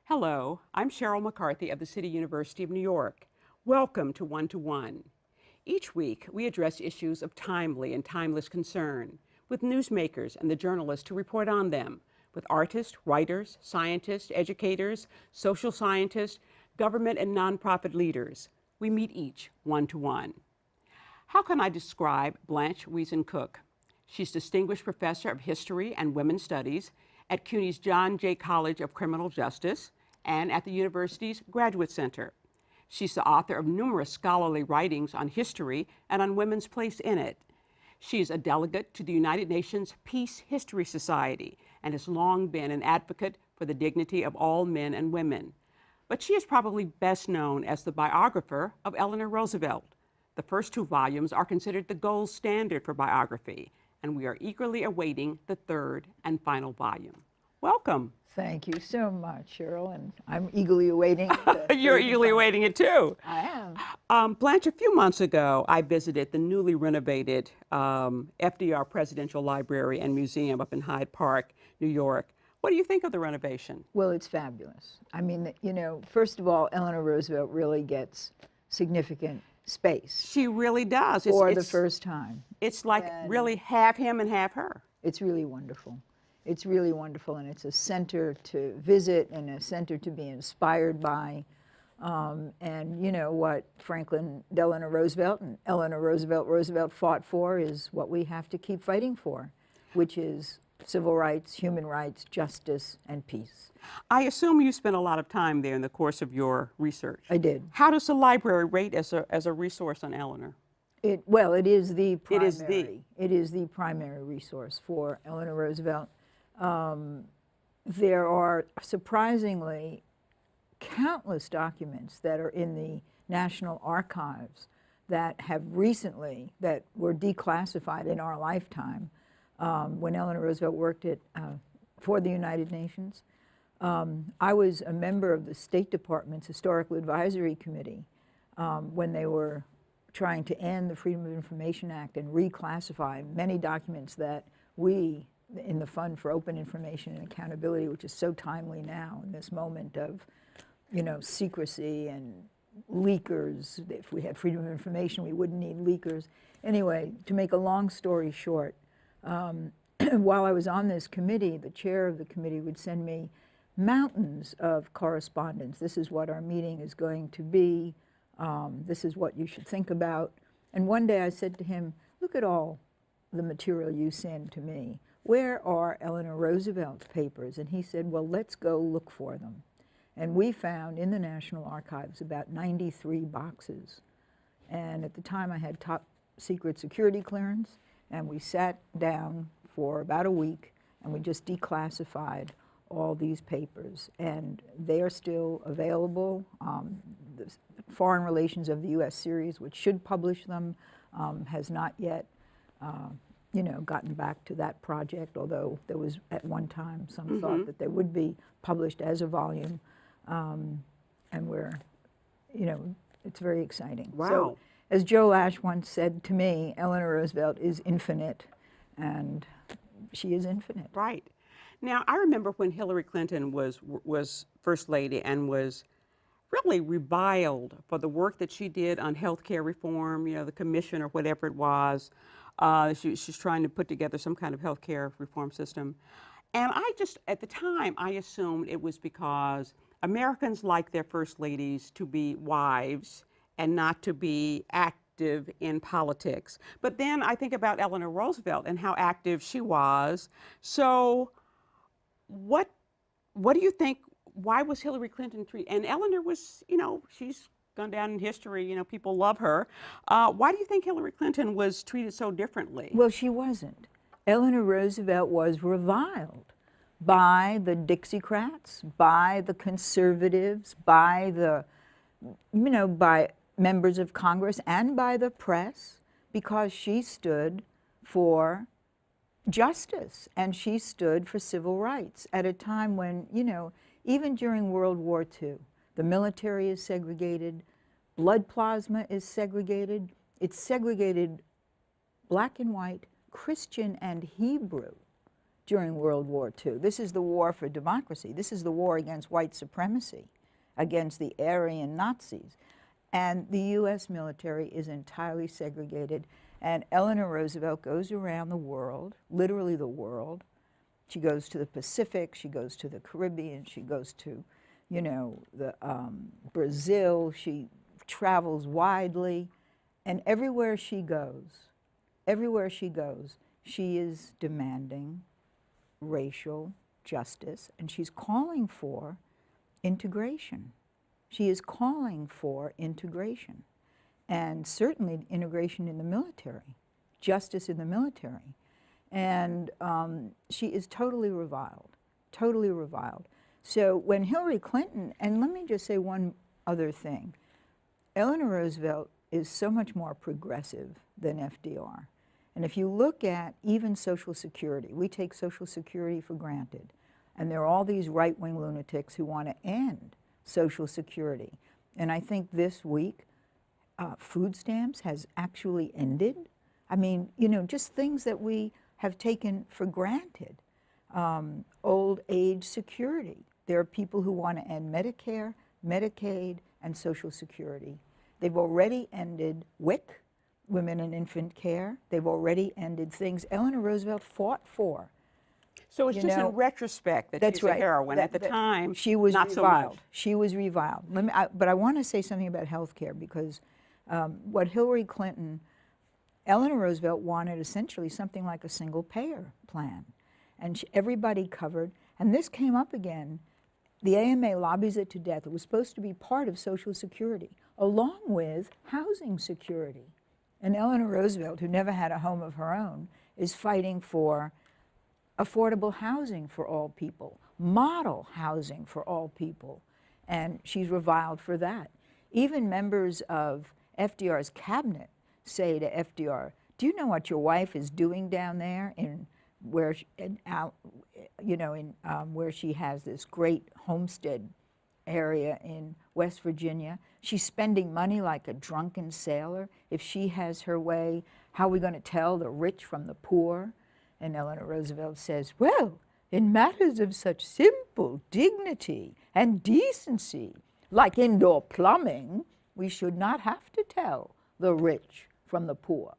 Hello, I'm Sheryl McCarthy of the City University of New York. Welcome to One to One. Each week, we address issues of timely and timeless concern with newsmakers and the journalists who report on them, with artists, writers, scientists, educators, social scientists, government and nonprofit leaders. We meet each one to one. How can I describe Blanche Wiesen Cook? She's Distinguished Professor of History and Women's Studies at CUNY's John Jay College of Criminal Justice and at the university's Graduate Center. She's the author of numerous scholarly writings on history and on women's place in it. She's a delegate to the United Nations Peace History Society and has long been an advocate for the dignity of all men and women. But she is probably best known as the biographer of Eleanor Roosevelt. The first two volumes are considered the gold standard for biography, and we are eagerly awaiting the third and final volume. Welcome. Thank you so much, Sheryl, and I'm eagerly awaiting You're eagerly awaiting it too. I am. Blanche, a few months ago, I visited the newly renovated FDR Presidential Library and Museum up in Hyde Park, New York. What do you think of the renovation? Well, it's fabulous. I mean, you know, first of all, Eleanor Roosevelt really gets significant space. She really does. For the first time. It's like really half him and half her. It's really wonderful. It's really wonderful, and it's a center to visit and a center to be inspired by. And you know what Franklin Delano Roosevelt and Eleanor Roosevelt fought for is what we have to keep fighting for, which is civil rights, human rights, justice, and peace. I assume you spent a lot of time there in the course of your research. I did. How does the library rate as a resource on Eleanor? Well, it is the primary. It is the primary resource for Eleanor Roosevelt. There are surprisingly countless documents that are in the National Archives that have recently, that were declassified in our lifetime when Eleanor Roosevelt worked for the United Nations. I was a member of the State Department's Historical Advisory Committee when they were trying to end the Freedom of Information Act and reclassify many documents that we, in the Fund for Open Information and Accountability, which is so timely now in this moment of, you know, secrecy and leakers. If we had freedom of information, we wouldn't need leakers. Anyway, to make a long story short, while I was on this committee, the chair of the committee would send me mountains of correspondence. This is what our meeting is going to be. This is what you should think about. And one day I said to him, look at all the material you send to me. Where are Eleanor Roosevelt's papers? And he said, well, let's go look for them. And we found in the National Archives about 93 boxes. And at the time I had top secret security clearance, and we sat down for about a week and we just declassified all these papers, and they are still available. The Foreign Relations of the U.S. series, which should publish them, has not yet you know, gotten back to that project, although there was at one time some thought that they would be published as a volume. And we're, you know, it's very exciting. Wow. So, as Joe Ash once said to me, Eleanor Roosevelt is infinite, and she is infinite. Right. Now, I remember when Hillary Clinton was First Lady and was really reviled for the work that she did on health care reform, you know, the commission or whatever it was. She's trying to put together some kind of health care reform system. And I just, at the time, I assumed it was because Americans like their first ladies to be wives and not to be active in politics. But then I think about Eleanor Roosevelt and how active she was. So what do you think, why was Hillary Clinton treated, and Eleanor was, you know, she's gone down in history, you know, people love her. Why do you think Hillary Clinton was treated so differently? Well, she wasn't. Eleanor Roosevelt was reviled by the Dixiecrats, by the conservatives, by the, you know, by members of Congress and by the press, because she stood for justice and she stood for civil rights at a time when, you know, even during World War II, the military is segregated, blood plasma is segregated. It's segregated black and white, Christian and Hebrew, during World War II. This is the war for democracy. This is the war against white supremacy, against the Aryan Nazis. And the U.S. military is entirely segregated. And Eleanor Roosevelt goes around the world, literally the world. She goes to the Pacific, she goes to the Caribbean, she goes to, you know, Brazil. She travels widely. And everywhere she goes, she is demanding racial justice, and she's calling for integration. She is calling for integration, and certainly integration in the military, justice in the military. And she is totally reviled, totally reviled. So when Hillary Clinton, and let me just say one other thing, Eleanor Roosevelt is so much more progressive than FDR. And if you look at even Social Security, we take Social Security for granted. And there are all these right-wing lunatics who want to end Social Security. And I think this week, food stamps has actually ended. I mean, you know, just things that we have taken for granted. Old age security. There are people who want to end Medicare, Medicaid, and Social Security. They've already ended WIC, Women and Infant Care. They've already ended things Eleanor Roosevelt fought for. So it's just in retrospect that she's a heroine. At the time, she was not reviled. so much. She was reviled. But I want to say something about health care, because what Hillary Clinton, Eleanor Roosevelt wanted essentially something like a single-payer plan. And everybody covered. And this came up again. The AMA lobbies it to death. It was supposed to be part of Social Security, along with housing security. And Eleanor Roosevelt, who never had a home of her own, is fighting for affordable housing for all people, model housing for all people, and she's reviled for that. Even members of FDR's cabinet say to FDR, "Do you know what your wife is doing down there where she has this great homestead area in West Virginia? She's spending money like a drunken sailor. If she has her way, how are we going to tell the rich from the poor?" And Eleanor Roosevelt says, "Well, in matters of such simple dignity and decency, like indoor plumbing, we should not have to tell the rich from the poor."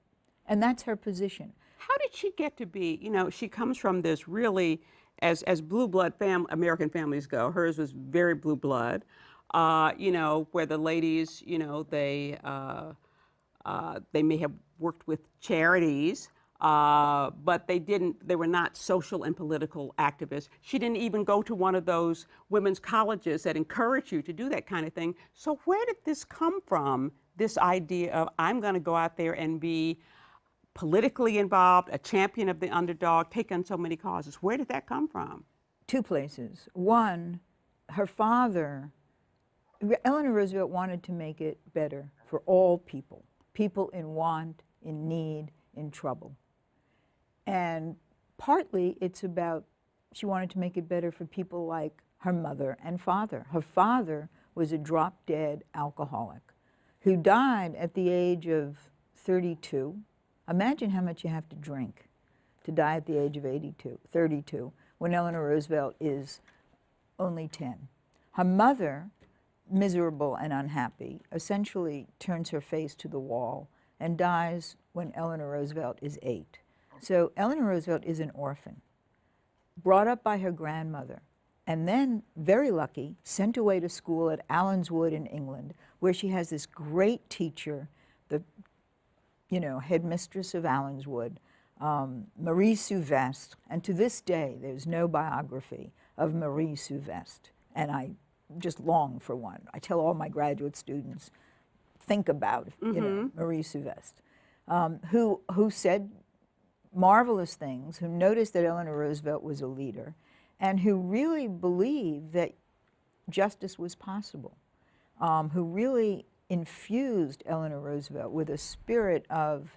And that's her position. How did she get to be, you know, she comes from this really, as blue blood American families go, hers was very blue blood, you know, where the ladies, you know, they may have worked with charities, but they were not social and political activists. She didn't even go to one of those women's colleges that encourage you to do that kind of thing. So where did this come from, this idea of I'm going to go out there and be politically involved, a champion of the underdog, take on so many causes? Where did that come from? Two places. One, her father, Eleanor Roosevelt wanted to make it better for all people, people in want, in need, in trouble. And partly it's about, she wanted to make it better for people like her mother and father. Her father was a drop-dead alcoholic who died at the age of 32. Imagine how much you have to drink to die at the age of 32, when Eleanor Roosevelt is only 10. Her mother, miserable and unhappy, essentially turns her face to the wall and dies when Eleanor Roosevelt is 8. So Eleanor Roosevelt is an orphan, brought up by her grandmother, and then, very lucky, sent away to school at Allenswood in England, where she has this great teacher, the headmistress of Allenswood, Marie Souvestre. And to this day, there's no biography of Marie Souvestre, and I just long for one. I tell all my graduate students, think about Marie Souvestre, who said marvelous things, who noticed that Eleanor Roosevelt was a leader, and who really believed that justice was possible, who really infused Eleanor Roosevelt with a spirit of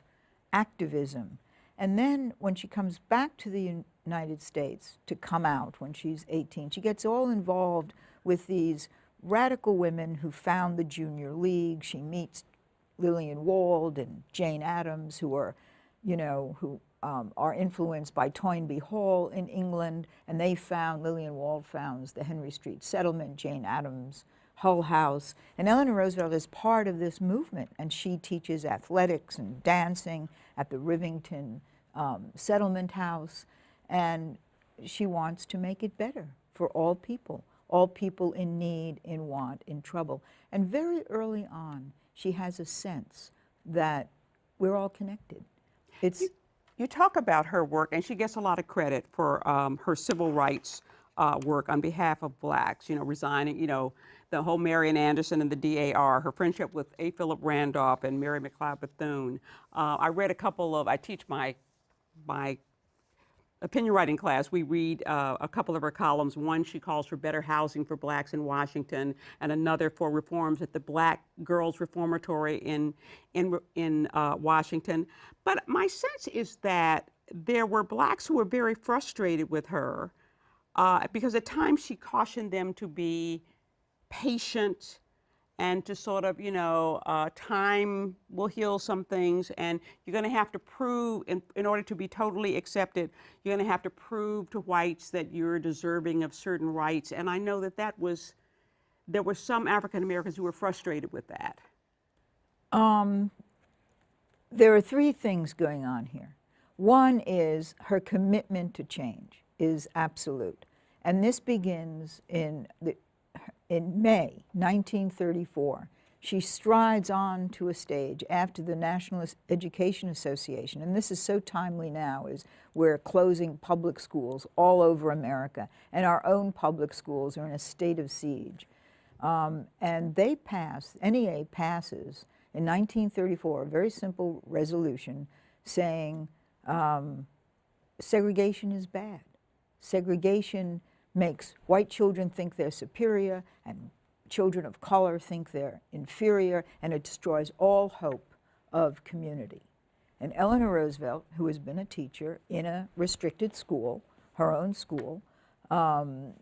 activism. And then when she comes back to the United States to come out when she's 18, she gets all involved with these radical women who found the Junior League. She meets Lillian Wald and Jane Addams, who are, who are influenced by Toynbee Hall in England, and they found, Lillian Wald founds the Henry Street Settlement, Jane Addams, Hull House, and Eleanor Roosevelt is part of this movement, and she teaches athletics and dancing at the Rivington Settlement House, and she wants to make it better for all people in need, in want, in trouble. And very early on, she has a sense that we're all connected. You talk about her work, and she gets a lot of credit for her civil rights work on behalf of blacks, resigning, the whole Marian Anderson and the DAR, her friendship with A. Philip Randolph and Mary McLeod Bethune. I teach my opinion writing class, we read a couple of her columns. One she calls for better housing for blacks in Washington, and another for reforms at the Black Girls Reformatory in Washington. But my sense is that there were blacks who were very frustrated with her because at times she cautioned them to be patient and to sort of, time will heal some things, and you're going to have to prove, in order to be totally accepted, you're going to have to prove to whites that you're deserving of certain rights. And I know that there were some African Americans who were frustrated with that. There are three things going on here. One is her commitment to change is absolute. And this begins in May 1934. She strides on to a stage after the National Education Association, and this is so timely now, is we're closing public schools all over America, and our own public schools are in a state of siege. And they pass, NEA passes in 1934 a very simple resolution saying segregation is bad. Segregation makes white children think they're superior and children of color think they're inferior, and it destroys all hope of community. And Eleanor Roosevelt, who has been a teacher in a restricted school, her own school, Todd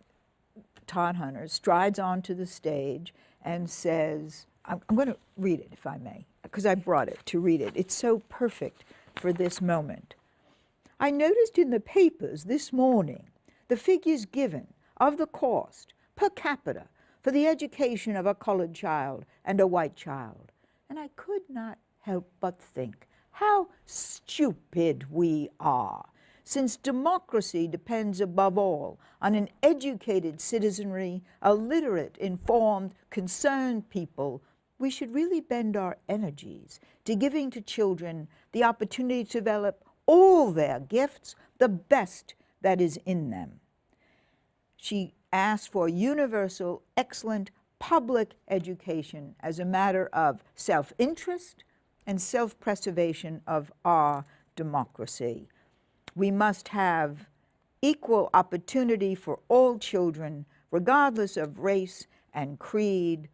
Hunter, strides onto the stage and says, I'm going to read it, if I may, because I brought it to read it. It's so perfect for this moment. I noticed in the papers this morning the figures given of the cost per capita for the education of a colored child and a white child, and I could not help but think how stupid we are, since democracy depends above all on an educated citizenry, a literate, informed, concerned people. We should really bend our energies to giving to children the opportunity to develop all their gifts, the best that is in them. She asked for universal, excellent public education as a matter of self-interest and self-preservation of our democracy. We must have equal opportunity for all children, regardless of race and creed.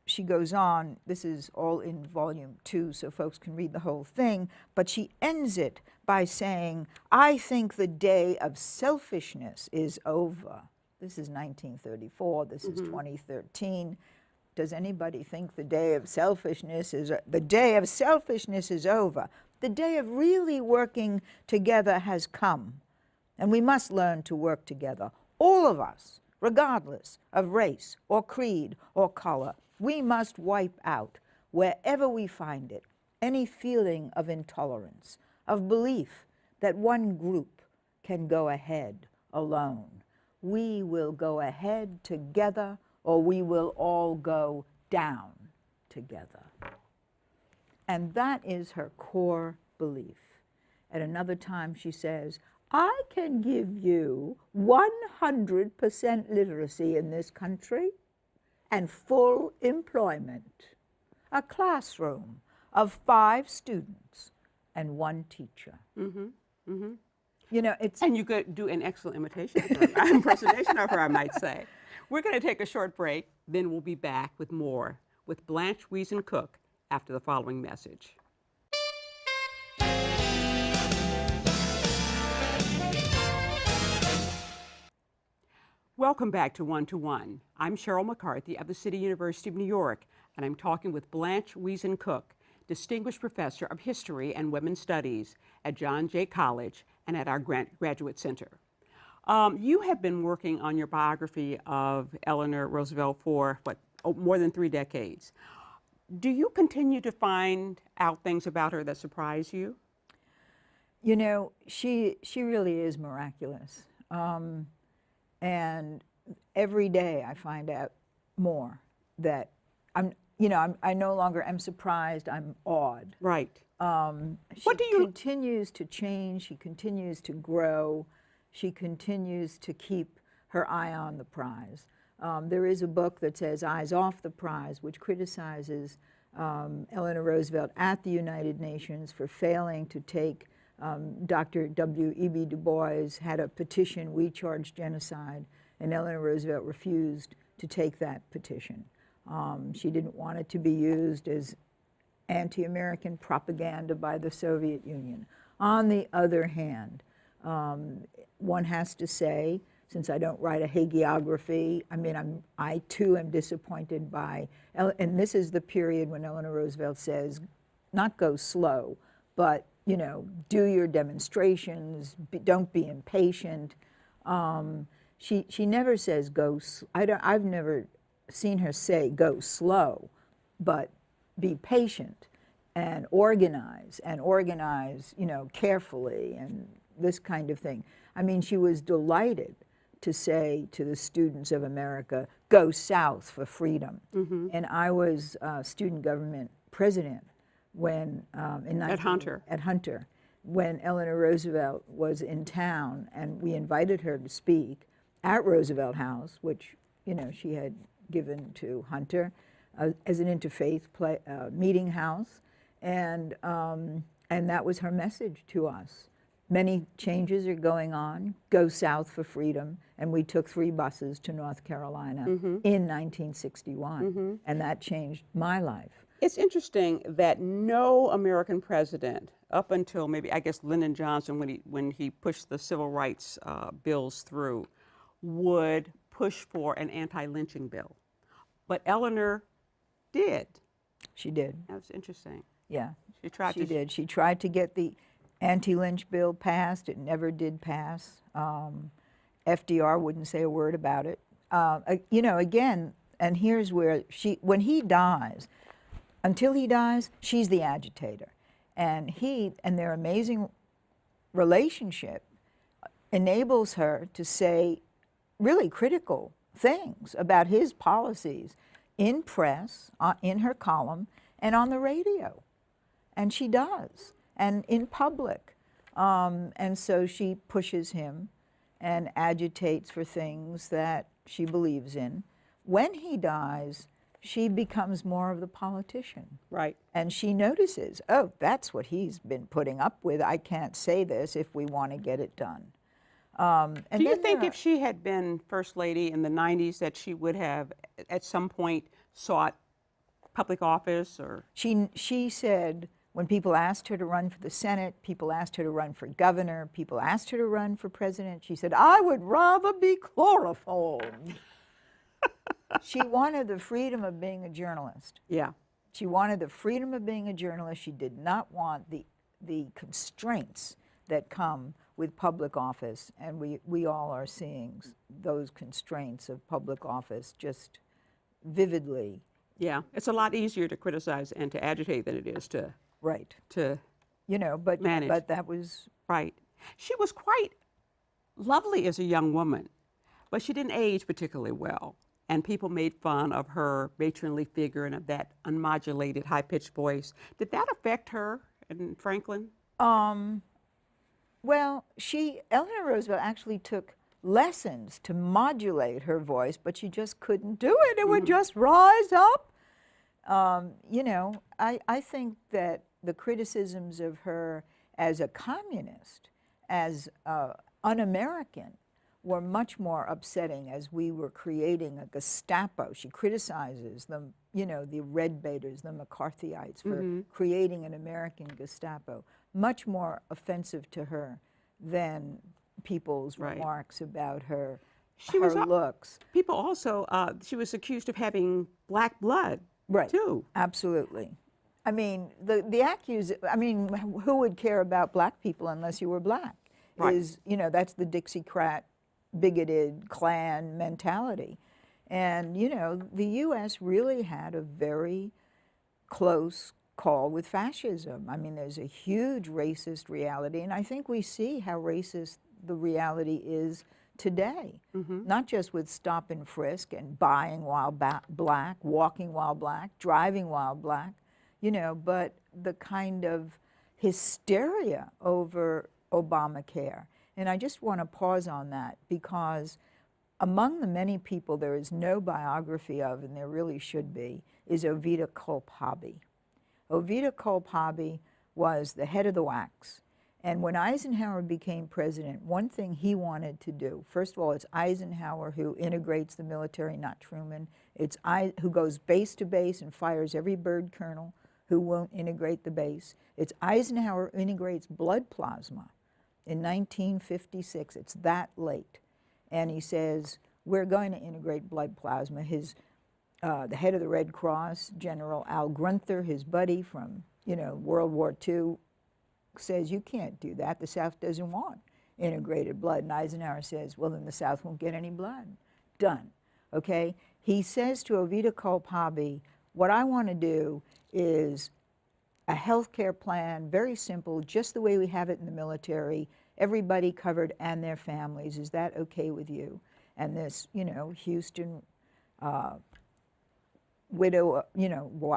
She goes on, this is all in volume 2, so folks can read the whole thing, but she ends it by saying, I think the day of selfishness is over. This is 1934, this is 2013. Does anybody think the day of selfishness is, the day of selfishness is over? The day of really working together has come, and we must learn to work together. All of us, regardless of race or creed or color, we must wipe out, wherever we find it, any feeling of intolerance, of belief that one group can go ahead alone. We will go ahead together, or we will all go down together. And that is her core belief. At another time she says, I can give you 100% literacy in this country and full employment, a classroom of 5 students and 1 teacher. It's... And you could do an excellent impersonation of her, I might say. We're going to take a short break, then we'll be back with more with Blanche Wiesen Cook after the following message. Welcome back to One to One. I'm Sheryl McCarthy of the City University of New York, and I'm talking with Blanche Wiesen Cook, Distinguished Professor of History and Women's Studies at John Jay College and at our Graduate Center. You have been working on your biography of Eleanor Roosevelt for, more than 3 decades. Do you continue to find out things about her that surprise you? You know, she really is miraculous. And every day I find out more that I no longer am surprised, I'm awed. Right. She continues to change, she continues to grow, she continues to keep her eye on the prize. There is a book that says Eyes Off the Prize, which criticizes Eleanor Roosevelt at the United Nations for failing to take Dr. W.E.B. Du Bois had a petition, We Charge Genocide, and Eleanor Roosevelt refused to take that petition. She didn't want it to be used as anti-American propaganda by the Soviet Union. On the other hand, one has to say, since I don't write a hagiography, I too am disappointed by, and this is the period when Eleanor Roosevelt says, not go slow, but do your demonstrations, don't be impatient. She never says go, I've never seen her say go slow, but be patient and organize carefully and this kind of thing. I mean, she was delighted to say to the students of America, go south for freedom. Mm-hmm. And I was student government president when at Hunter, when Eleanor Roosevelt was in town, and we invited her to speak at Roosevelt House, which she had given to Hunter as an interfaith meeting house, and that was her message to us. Many changes are going on. Go south for freedom, and we took 3 buses to North Carolina mm-hmm. in 1961, mm-hmm. and that changed my life. It's interesting that no American president, up until maybe, I guess, Lyndon Johnson, when he pushed the civil rights bills through, would push for an anti-lynching bill. But Eleanor did. She did. That's interesting. Yeah, she did. She tried to get the anti-lynch bill passed. It never did pass. FDR wouldn't say a word about it. Again, and here's where when he dies, until he dies, she's the agitator. And their amazing relationship enables her to say really critical things about his policies in press, in her column, and on the radio. And she does, and in public. And so she pushes him and agitates for things that she believes in. When he dies, she becomes more of the politician. Right. And she notices, oh, that's what he's been putting up with. I can't say this if we want to get it done. Do you think if she had been First Lady in the 90s that she would have at some point sought public office? Or she said when people asked her to run for the Senate, people asked her to run for governor, people asked her to run for president, she said, I would rather be chloroformed. She wanted the freedom of being a journalist. Yeah. She wanted the freedom of being a journalist. She did not want the constraints that come with public office, and we all are seeing those constraints of public office just vividly. Yeah, it's a lot easier to criticize and to agitate than it is to manage. But that was right. She was quite lovely as a young woman, but she didn't age particularly well, and people made fun of her matronly figure and of that unmodulated, high-pitched voice. Did that affect her and Franklin? Well, Eleanor Roosevelt actually took lessons to modulate her voice, but she just couldn't do it. It would just rise up. I think that the criticisms of her as a communist, as un-American, were much more upsetting as we were creating a Gestapo. She criticizes them, the Red Baiters, the McCarthyites, for creating an American Gestapo. Much more offensive to her than people's remarks about her looks. People also, she was accused of having black blood, too. Absolutely. I mean, who would care about black people unless you were black? Right. That's the Dixiecrat, bigoted Klan mentality. And, the U.S. really had a very close call with fascism. I mean, there's a huge racist reality, and I think we see how racist the reality is today. Not just with stop and frisk and buying while black, walking while black, driving while black, but the kind of hysteria over Obamacare. And I just want to pause on that, because among the many people there is no biography of, and there really should be, is Ovida Culp-Hobby. Ovida Culp-Hobby was the head of the WACs. And when Eisenhower became president, one thing he wanted to do, first of all, it's Eisenhower who integrates the military, not Truman. It's who goes base to base and fires every bird colonel who won't integrate the base. It's Eisenhower who integrates blood plasma in 1956. It's that late. And he says, we're going to integrate blood plasma. The head of the Red Cross, General Al Grunther, his buddy from World War II, says, you can't do that. The South doesn't want integrated blood. And Eisenhower says, well, then the South won't get any blood. Done. Okay? He says to Ovida Culp-Hobby, what I want to do is a health care plan, very simple, just the way we have it in the military, everybody covered and their families. Is that okay with you? And this, Houston widow,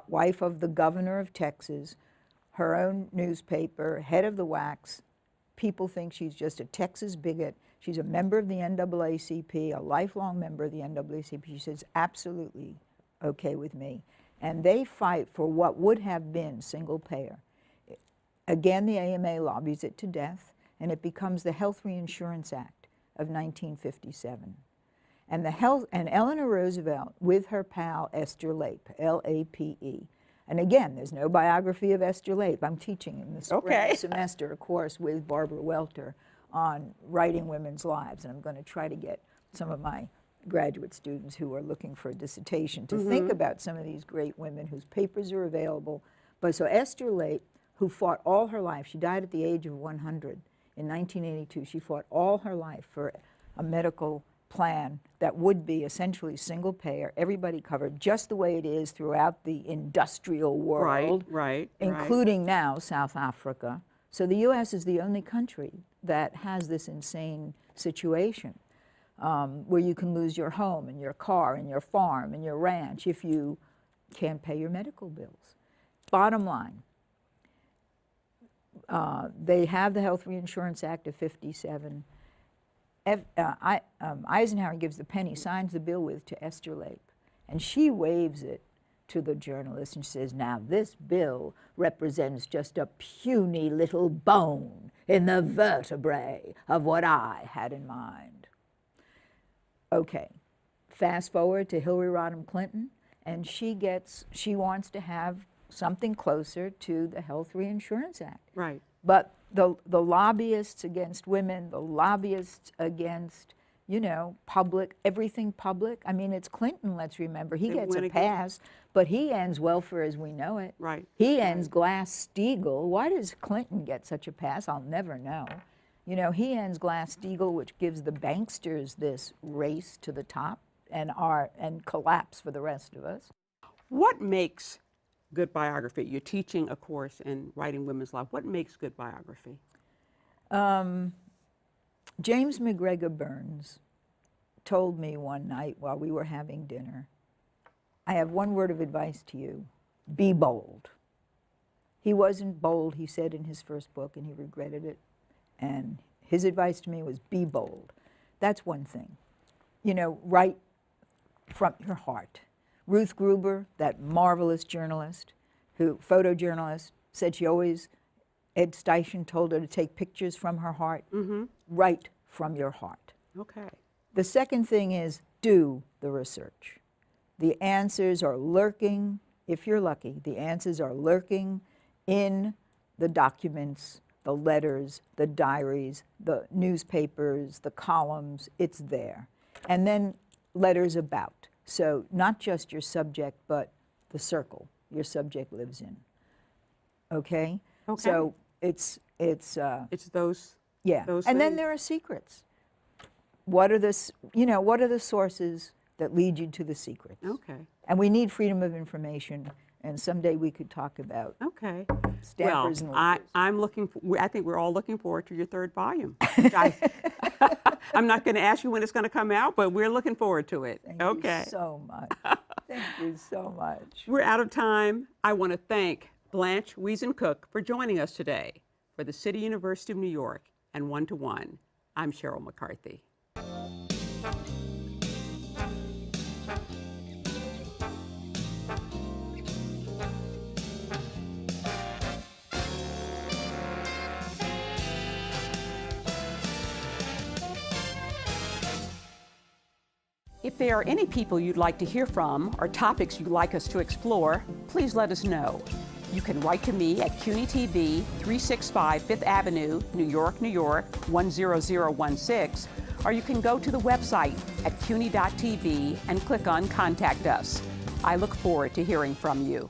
wife of the governor of Texas, her own newspaper, head of the WACs, people think she's just a Texas bigot. She's a member of the NAACP, a lifelong member of the NAACP. She says, absolutely okay with me. And they fight for what would have been single payer. Again, the AMA lobbies it to death, and it becomes the Health Reinsurance Act of 1957. And Eleanor Roosevelt, with her pal Esther Lape, L-A-P-E. And again, there's no biography of Esther Lape. I'm teaching in the spring semester a course with Barbara Welter on writing women's lives, and I'm going to try to get some of my graduate students who are looking for a dissertation to think about some of these great women whose papers are available. But so Esther Lape, who fought all her life, she died at the age of 100 in 1982. She fought all her life for a medical plan that would be essentially single payer, everybody covered, just the way it is throughout the industrial world, including now South Africa. So the U.S. is the only country that has this insane situation where you can lose your home and your car and your farm and your ranch if you can't pay your medical bills. Bottom line, they have the Health Reinsurance Act of 57. Eisenhower gives the pen he signs the bill with to Esther Lape, and she waves it to the journalist and says, now this bill represents just a puny little bone in the vertebrae of what I had in mind. Okay, fast forward to Hillary Rodham Clinton, and she wants to have something closer to the Health Reinsurance Act. Right. But the lobbyists against women, the lobbyists against, everything public. I mean, it's Clinton, let's remember. He gets a pass, but he ends welfare as we know it. Right. He ends Glass-Steagall. Why does Clinton get such a pass? I'll never know. He ends Glass-Steagall, which gives the banksters this race to the top and collapse for the rest of us. What makes good biography? You're teaching a course in writing women's life. What makes good biography? James McGregor Burns told me one night while we were having dinner, I have one word of advice to you, be bold. He wasn't bold, he said in his first book, and he regretted it. And his advice to me was be bold. That's one thing. Write from your heart. Ruth Gruber, that marvelous journalist, photojournalist, said she always, Ed Steichen told her to take pictures from her heart. Write from your heart. Okay. The second thing is do the research. The answers are lurking, if you're lucky, the answers are lurking in the documents, the letters, the diaries, the newspapers, the columns, it's there. And then letters about. So not just your subject, but the circle your subject lives in. Okay? Okay. So it's those. yeah. those And then things. there are secrets. What are what are the sources that lead you to the secrets? Okay. And we need freedom of information, and someday we could talk about Okay. stampers and Well, leakers. I'm looking. I think we're all looking forward to your third volume. Which I'm not going to ask you when it's going to come out, but we're looking forward to it. Thank Okay. you so much. Thank you so much. We're out of time. I want to thank Blanche Wiesen Cook for joining us today for the City University of New York and One to One. I'm Sheryl McCarthy. If there are any people you'd like to hear from or topics you'd like us to explore, please let us know. You can write to me at CUNY TV, 365 Fifth Avenue, New York, New York, 10016, or you can go to the website at cuny.tv and click on Contact Us. I look forward to hearing from you.